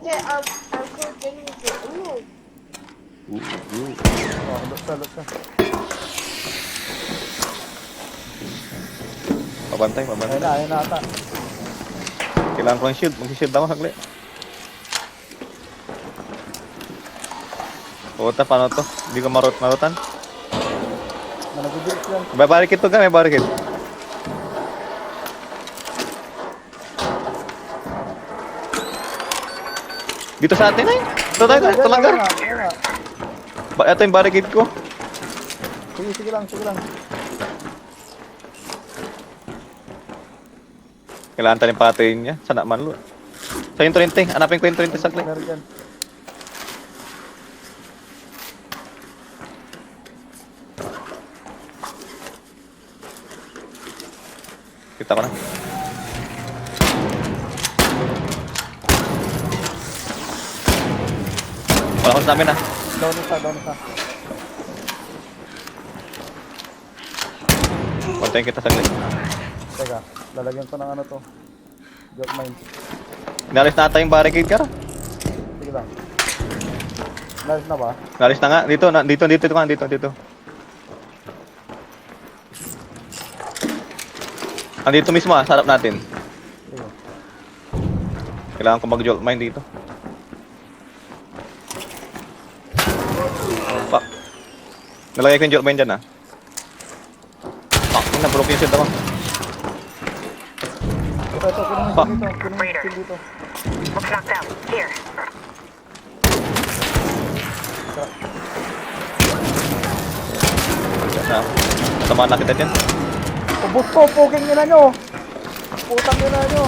get our food thing with the ooh. Oh, look ka. Pabantay. Ayun na ata. Kailangan ko ng shield. Mag-shield ako sagli. Puta, paano to? Hindi ko marutan. Nag-direct yan. May barricade to ka, may barricade. Dito sa atin ay. Ito langgar. Ito yung barricade ko. Sige lang. Kailangan tayo patayin niya. Sana man lo. Sa yung 20. Hanapin ko yung 20 sagli. Meron dyan. Kita ko na. Wala ko sa amin ah. Down isa. Pantayin kita sagli. Teka, lalagyan ko ng ano to. Joke mine. Inalis na ata yung barricade ka. Sige lang. Nice na ba? Inalis na nga. Dito. Andito mismo ah, sa harap natin. Sige. Kailangan ko mag-jolt mine dito. Fuck. Nalagay ko yung jolt mine dyan ah. Fuck, na-broke yung shield ako. Ito, kunin mo dito. Looks knocked out. Here. Yan na. Tamaan na kita dyan. Ubus ko, puging nila nyo. Putang nila nyo.